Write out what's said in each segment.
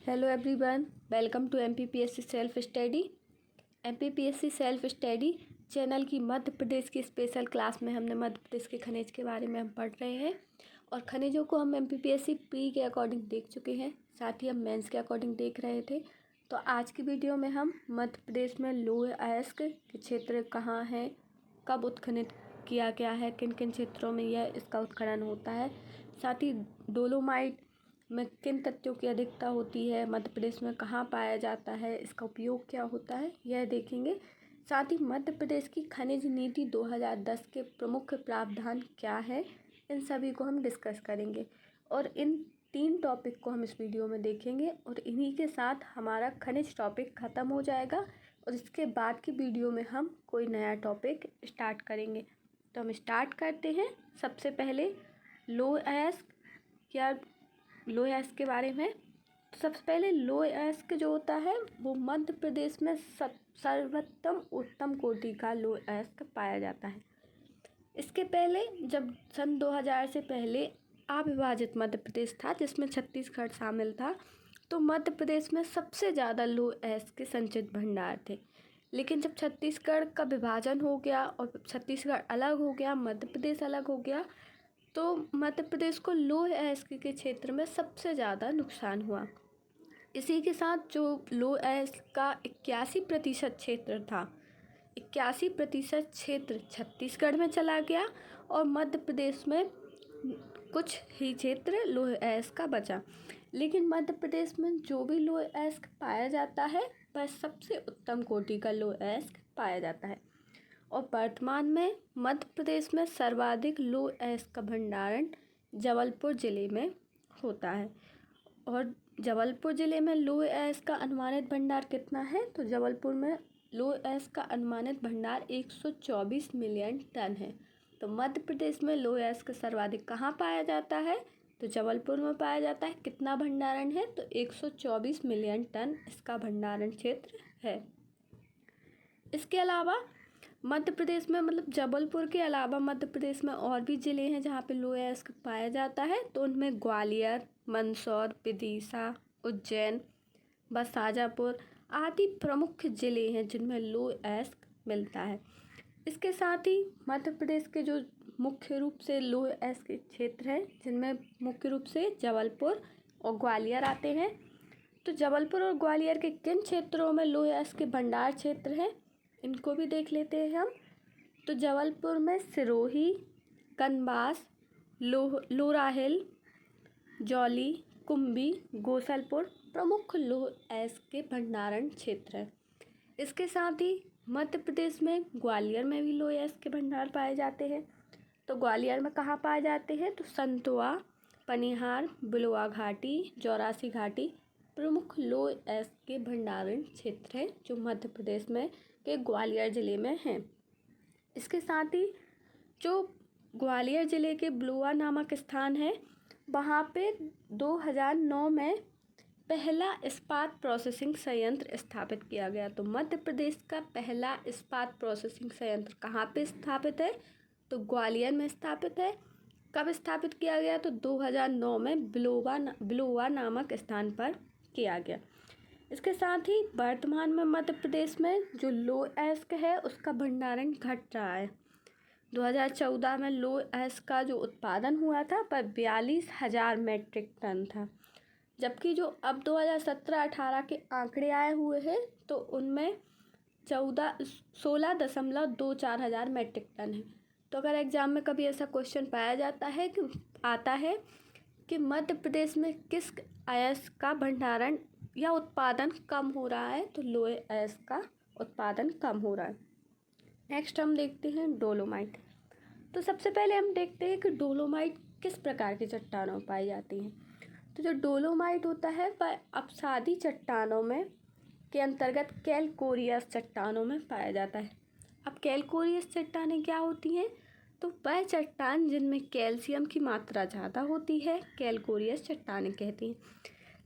Hello everyone, welcome to MPPSC self study. MPPSC self study channel की मध्य प्रदेश की special class में हमने मध्य प्रदेश के खनिज के बारे में हम पढ़ रहे हैं और खनिजों को हम एमपीपीएससी प्री के अकॉर्डिंग देख चुके हैं, साथ ही हम मेंस के अकॉर्डिंग देख रहे थे। तो आज की वीडियो में हम मध्य प्रदेश में लौह अयस्क के क्षेत्र कहाँ हैं, कब उत्खनन किया गया है, किन किन क्षेत्रों में यह इसका उत्खनन होता है, साथ ही डोलोमाइट में किन तत्वों की अधिकता होती है, मध्य प्रदेश में कहाँ पाया जाता है, इसका उपयोग क्या होता है, यह देखेंगे। साथ ही मध्य प्रदेश की खनिज नीति 2010 के प्रमुख प्रावधान क्या है, इन सभी को हम डिस्कस करेंगे और इन 3 टॉपिक को हम इस वीडियो में देखेंगे और इन्हीं के साथ हमारा खनिज टॉपिक ख़त्म हो जाएगा और इसके बाद की वीडियो में हम कोई नया टॉपिक स्टार्ट करेंगे। तो हम स्टार्ट करते हैं। सबसे पहले लौह अयस्क या लौह अयस्क के बारे में। तो सबसे पहले लौह अयस्क जो होता है वो मध्य प्रदेश में सर्वोत्तम उत्तम कोटि का लौह अयस्क पाया जाता है। इसके पहले जब सन 2000 से पहले अविभाजित मध्य प्रदेश था जिसमें छत्तीसगढ़ शामिल था, तो मध्य प्रदेश में सबसे ज़्यादा लौह अयस्क के संचित भंडार थे। लेकिन जब छत्तीसगढ़ का विभाजन हो गया और छत्तीसगढ़ अलग हो गया, मध्य प्रदेश अलग हो गया, तो मध्य प्रदेश को लौह अयस्क के क्षेत्र में सबसे ज़्यादा नुकसान हुआ। इसी के साथ जो लौह अयस्क का 81% क्षेत्र था, 81% क्षेत्र छत्तीसगढ़ में चला गया और मध्य प्रदेश में कुछ ही क्षेत्र लौह अयस्क का बचा। लेकिन मध्य प्रदेश में जो भी लौह अयस्क पाया जाता है वह सबसे उत्तम कोटि का लौह अयस्क पाया जाता है और वर्तमान में मध्य प्रदेश में सर्वाधिक लौह अयस्क का भंडारण जबलपुर ज़िले में होता है। और जबलपुर ज़िले में लौह अयस्क का अनुमानित भंडार कितना है, तो जबलपुर में लौह अयस्क का अनुमानित भंडार 124 मिलियन टन है। तो मध्य प्रदेश में लौह अयस्क सर्वाधिक कहाँ पाया जाता है, तो जबलपुर में पाया जाता है। कितना भंडारण है, तो 124 मिलियन टन इसका भंडारण क्षेत्र है। इसके अलावा मध्य प्रदेश में जबलपुर के अलावा मध्य प्रदेश में और भी ज़िले हैं जहाँ पे लौह अयस्क पाया जाता है। तो उनमें ग्वालियर, मंदसौर, विदिशा, उज्जैन, शाजापुर आदि प्रमुख ज़िले हैं जिनमें लौह अयस्क मिलता है। इसके साथ ही मध्य प्रदेश के जो मुख्य रूप से लौह अयस्क क्षेत्र हैं जिनमें मुख्य रूप से जबलपुर और ग्वालियर आते हैं। तो जबलपुर और ग्वालियर के किन क्षेत्रों में लौह अयस्क के भंडार क्षेत्र हैं, इनको भी देख लेते हैं हम। तो जबलपुर में सिरोही, कनबास, लोराहिल, जौली, कुंभी, गोसलपुर प्रमुख लौह अयस्क के भंडारण क्षेत्र है। इसके साथ ही मध्य प्रदेश में ग्वालियर में भी लौह अयस्क के भंडार पाए जाते हैं। तो ग्वालियर में कहाँ पाए जाते हैं, तो संतवा, पनिहार, बिलवा घाटी, जौरासी घाटी प्रमुख लौह अयस्क के भंडारण क्षेत्र है जो मध्य प्रदेश में के ग्वालियर ज़िले में हैं। इसके साथ ही जो ग्वालियर ज़िले के बिलवा नामक स्थान है, वहाँ पे 2009 में पहला इस्पात प्रोसेसिंग संयंत्र स्थापित किया गया। तो मध्य प्रदेश का पहला इस्पात प्रोसेसिंग संयंत्र कहाँ पे स्थापित है, तो ग्वालियर में स्थापित है। कब स्थापित किया गया, तो 2009 में बिलवा नामक स्थान पर किया गया। इसके साथ ही वर्तमान में मध्य प्रदेश में जो लौह अयस्क है उसका भंडारण घट रहा है। 2014 में लौह अयस्क का जो उत्पादन हुआ था वह 42,000 मैट्रिक टन था, जबकि जो अब 2017-18 के आंकड़े आए हुए हैं तो उनमें 16.24 हज़ार मैट्रिक टन है। तो अगर एग्ज़ाम में कभी ऐसा क्वेश्चन पाया जाता है कि आता है कि मध्य प्रदेश में किस अयस्क का भंडारण या उत्पादन कम हो रहा है, तो लौह अयस्क का उत्पादन कम हो रहा है। नेक्स्ट हम देखते हैं डोलोमाइट। तो सबसे पहले हम देखते हैं कि डोलोमाइट किस प्रकार की चट्टानों में पाई जाती हैं। तो जो डोलोमाइट होता है वह अपसादी चट्टानों में के अंतर्गत कैलकोरियस चट्टानों में पाया जाता है। अब कैलकोरियस चट्टानें क्या होती हैं, तो वह चट्टान जिनमें कैल्शियम की मात्रा ज़्यादा होती है कैलकोरियस चट्टानें कहती हैं।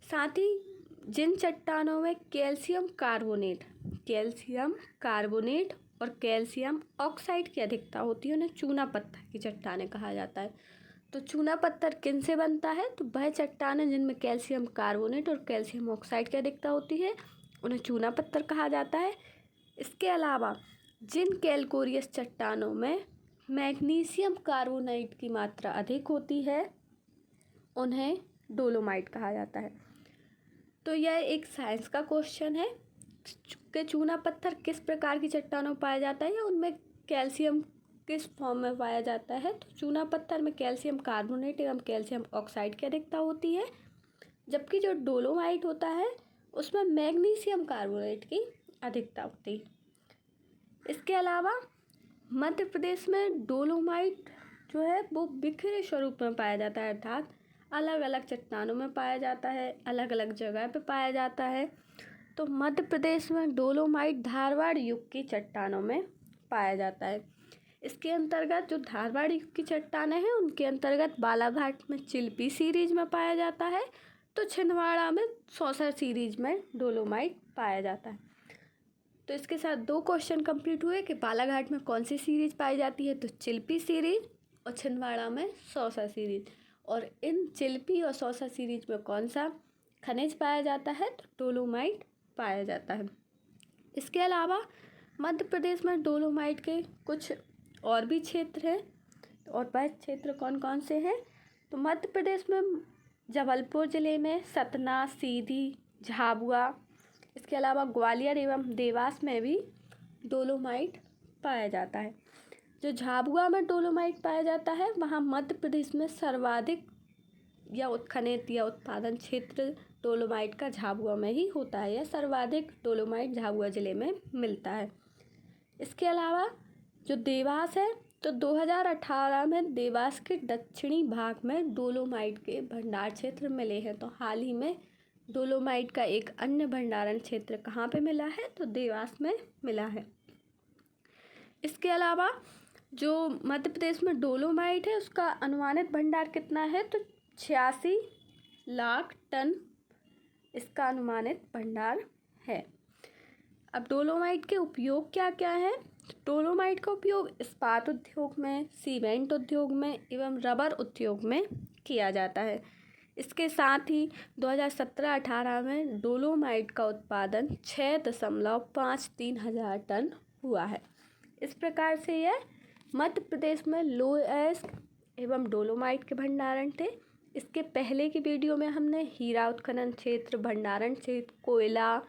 साथ ही जिन चट्टानों में कैल्शियम कार्बोनेट और कैल्शियम ऑक्साइड की अधिकता होती है उन्हें चूना पत्थर की चट्टानें कहा जाता है। तो चूना पत्थर किन से बनता है? तो वह चट्टानें जिनमें कैल्शियम कार्बोनेट और कैल्शियम ऑक्साइड की अधिकता होती है उन्हें चूना पत्थर कहा जाता है। इसके अलावा जिन कैलकोरियस चट्टानों में मैग्नीशियम कार्बोनाइट की मात्रा अधिक होती है उन्हें डोलोमाइट कहा जाता है। तो यह एक साइंस का क्वेश्चन है कि चूना पत्थर किस प्रकार की चट्टानों में पाया जाता है या उनमें कैल्शियम किस फॉर्म में पाया जाता है। तो चूना पत्थर में कैल्शियम कार्बोनेट एवं कैल्शियम ऑक्साइड की अधिकता होती है, जबकि जो डोलोमाइट होता है उसमें मैग्नीशियम कार्बोनेट की अधिकता होती है। इसके अलावा मध्य प्रदेश में डोलोमाइट जो है वो बिखरे स्वरूप में पाया जाता है, अर्थात अलग अलग चट्टानों में पाया जाता है, अलग अलग जगह पे पाया जाता है। तो मध्य प्रदेश में डोलोमाइट धारवाड़ युग की चट्टानों में पाया जाता है। इसके अंतर्गत जो धारवाड़ युग की चट्टानें हैं उनके अंतर्गत बालाघाट में चिल्पी सीरीज में पाया जाता है, तो छिंदवाड़ा में सौसर सीरीज में डोलोमाइट पाया जाता है। तो इसके साथ 2 क्वेश्चन कंप्लीट हुए कि बालाघाट में कौन सी सीरीज पाई जाती है, तो चिल्पी सीरीज, और छिंदवाड़ा में सौसर सीरीज। और इन चिल्पी और सौसर सीरीज में कौन सा खनिज पाया जाता है, तो डोलोमाइट पाया जाता है। इसके अलावा मध्य प्रदेश में डोलोमाइट के कुछ और भी क्षेत्र हैं, और वह क्षेत्र कौन कौन से हैं। तो मध्य प्रदेश में जबलपुर ज़िले में सतना, सीधी, झाबुआ, इसके अलावा ग्वालियर एवं देवास में भी डोलोमाइट पाया जाता है। जो झाबुआ में डोलोमाइट पाया जाता है वहाँ मध्य प्रदेश में सर्वाधिक या उत्खनन या उत्पादन क्षेत्र डोलोमाइट का झाबुआ में ही होता है, या सर्वाधिक डोलोमाइट झाबुआ ज़िले में मिलता है। इसके अलावा जो देवास है, तो 2018 में देवास के दक्षिणी भाग में डोलोमाइट के भंडार क्षेत्र मिले हैं। तो हाल ही में डोलोमाइट का एक अन्य भंडारण क्षेत्र कहाँ पे मिला है, तो देवास में मिला है। इसके अलावा जो मध्य प्रदेश में डोलोमाइट है उसका अनुमानित भंडार कितना है, तो 86 लाख टन इसका अनुमानित भंडार है। अब डोलोमाइट के उपयोग क्या क्या है। डोलोमाइट का उपयोग इस्पात उद्योग में, सीमेंट उद्योग में एवं रबर उद्योग में किया जाता है। इसके साथ ही 2017-18 में डोलोमाइट का उत्पादन 6.53 हज़ार टन हुआ है। इस प्रकार से यह मध्य प्रदेश में लोह अयस्क एवं डोलोमाइट के भंडारण थे। इसके पहले की वीडियो में हमने हीरा उत्खनन क्षेत्र, भंडारण क्षेत्र, कोयला,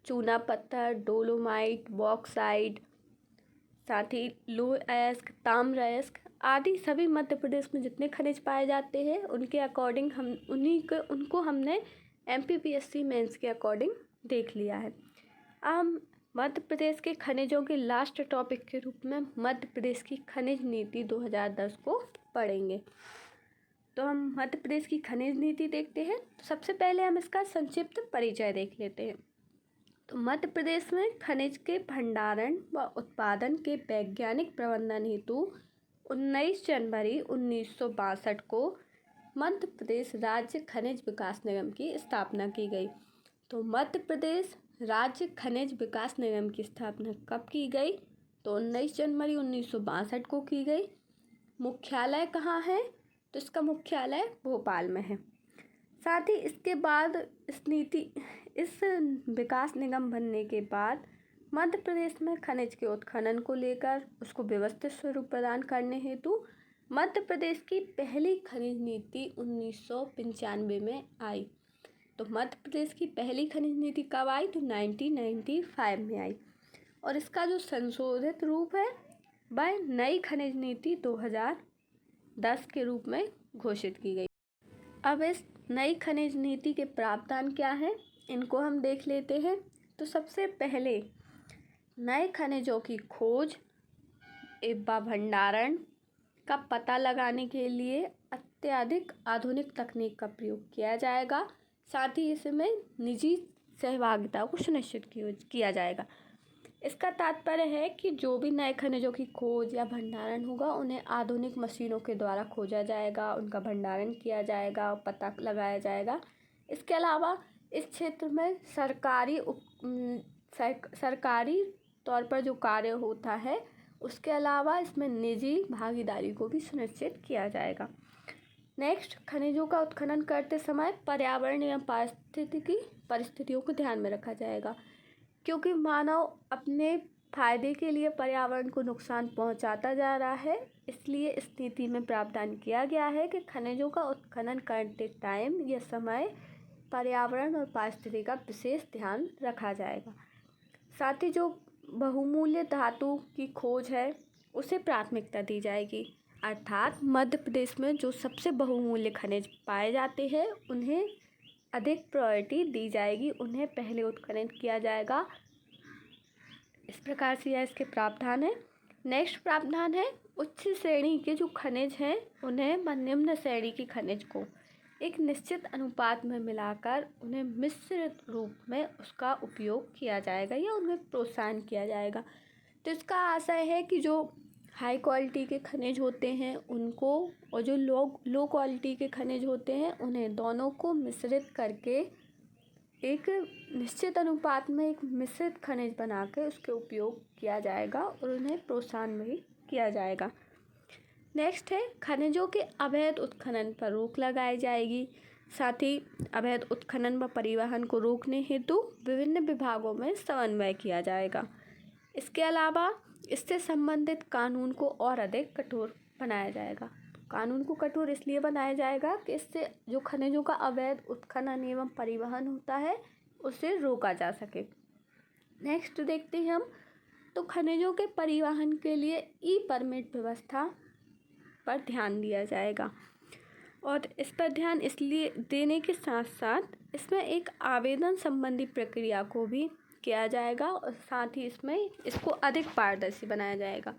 चूना पत्थर, डोलोमाइट, बॉक्साइट, साथ ही लोह अयस्क, ताम्र अयस्क आदि सभी मध्य प्रदेश में जितने खनिज पाए जाते हैं उनके अकॉर्डिंग हम उनको हमने MPPSC मेंस के अकॉर्डिंग देख लिया है। अब हम मध्य प्रदेश के खनिजों के लास्ट टॉपिक के रूप में मध्य प्रदेश की खनिज नीति 2010 को पढ़ेंगे। तो हम मध्य प्रदेश की खनिज नीति देखते हैं। तो सबसे पहले हम इसका संक्षिप्त परिचय देख लेते हैं। तो मध्य प्रदेश में खनिज के भंडारण व उत्पादन के वैज्ञानिक प्रबंधन हेतु 19 जनवरी 1962 को मध्य प्रदेश राज्य खनिज विकास निगम की स्थापना की गई। तो मध्य प्रदेश राज्य खनिज विकास निगम की स्थापना कब की गई, तो 19 जनवरी 1962 को की गई। मुख्यालय कहाँ है, तो इसका मुख्यालय भोपाल में है। साथ ही इसके बाद इस विकास निगम बनने के बाद मध्य प्रदेश में खनिज के उत्खनन को लेकर उसको व्यवस्थित स्वरूप प्रदान करने हेतु मध्य प्रदेश की पहली खनिज नीति 1995 में आई। तो मध्य प्रदेश की पहली खनिज नीति कब आई, तो 1995 में आई, और इसका जो संशोधित रूप है वह नई खनिज नीति 2010 के रूप में घोषित की गई। अब इस नई खनिज नीति के प्रावधान क्या हैं, इनको हम देख लेते हैं। तो सबसे पहले नए खनिजों की खोज एवं भंडारण का पता लगाने के लिए अत्यधिक आधुनिक तकनीक का प्रयोग किया जाएगा। साथ ही इसमें निजी सहभागिता को सुनिश्चित किया जाएगा। इसका तात्पर्य है कि जो भी नए खनिजों की खोज या भंडारण होगा उन्हें आधुनिक मशीनों के द्वारा खोजा जाएगा, उनका भंडारण किया जाएगा, पता लगाया जाएगा। इसके अलावा इस क्षेत्र में सरकारी तौर पर जो कार्य होता है उसके अलावा इसमें निजी भागीदारी को भी सुनिश्चित किया जाएगा। नेक्स्ट, खनिजों का उत्खनन करते समय पर्यावरण एवं पारिस्थितिकी परिस्थितियों को ध्यान में रखा जाएगा, क्योंकि मानव अपने फायदे के लिए पर्यावरण को नुकसान पहुंचाता जा रहा है। इसलिए इस नीति में प्रावधान किया गया है कि खनिजों का उत्खनन करते टाइम या समय पर्यावरण और पारिस्थितिकी का विशेष ध्यान रखा जाएगा। साथ ही जो बहुमूल्य धातु की खोज है उसे प्राथमिकता दी जाएगी, अर्थात मध्य प्रदेश में जो सबसे बहुमूल्य खनिज पाए जाते हैं उन्हें अधिक प्रायोरिटी दी जाएगी, उन्हें पहले उत्खनन किया जाएगा। इस प्रकार से यह इसके प्रावधान है। नेक्स्ट प्रावधान है, उच्च श्रेणी के जो खनिज हैं उन्हें निम्न श्रेणी की खनिज को एक निश्चित अनुपात में मिलाकर उन्हें मिश्रित रूप में उसका उपयोग किया जाएगा या उन्हें प्रोत्साहन किया जाएगा। तो इसका आशय है कि जो हाई क्वालिटी के खनिज होते हैं उनको और जो लो क्वालिटी के खनिज होते हैं उन्हें दोनों को मिश्रित करके एक निश्चित अनुपात में एक मिश्रित खनिज बना के उसके उपयोग किया जाएगा और उन्हें प्रोत्साहन भी किया जाएगा। नेक्स्ट है, खनिजों के अवैध उत्खनन पर रोक लगाई जाएगी। साथ ही अवैध उत्खनन व परिवहन को रोकने हेतु विभिन्न विभागों में समन्वय किया जाएगा। इसके अलावा इससे संबंधित कानून को और अधिक कठोर बनाया जाएगा। कानून को कठोर इसलिए बनाया जाएगा कि इससे जो खनिजों का अवैध उत्खनन एवं परिवहन होता है उसे रोका जा सके। नेक्स्ट देखते हैं हम, तो खनिजों के परिवहन के लिए ई परमिट व्यवस्था पर ध्यान दिया जाएगा और इस पर ध्यान इसलिए देने के साथ साथ इसमें एक आवेदन संबंधी प्रक्रिया को भी किया जाएगा और साथ ही इसमें इसको अधिक पारदर्शी बनाया जाएगा।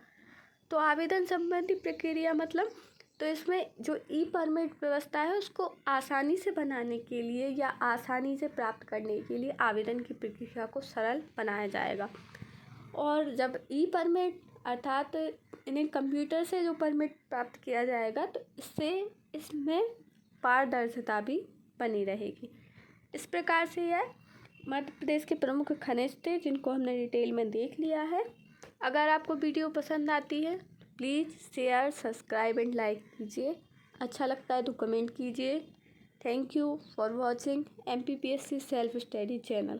तो आवेदन संबंधी प्रक्रिया मतलब, तो इसमें जो ई परमिट व्यवस्था है उसको आसानी से बनाने के लिए या आसानी से प्राप्त करने के लिए आवेदन की प्रक्रिया को सरल बनाया जाएगा। और जब ई परमिट अर्थात इन्हें कंप्यूटर से जो परमिट प्राप्त किया जाएगा तो इससे इसमें पारदर्शिता भी बनी रहेगी। इस प्रकार से यह मध्य प्रदेश के प्रमुख खनिज थे जिनको हमने डिटेल में देख लिया है। अगर आपको वीडियो पसंद आती है please share, subscribe and like कीजिए। अच्छा लगता है तो कमेंट कीजिए। Thank you for watching MPPSC self study channel.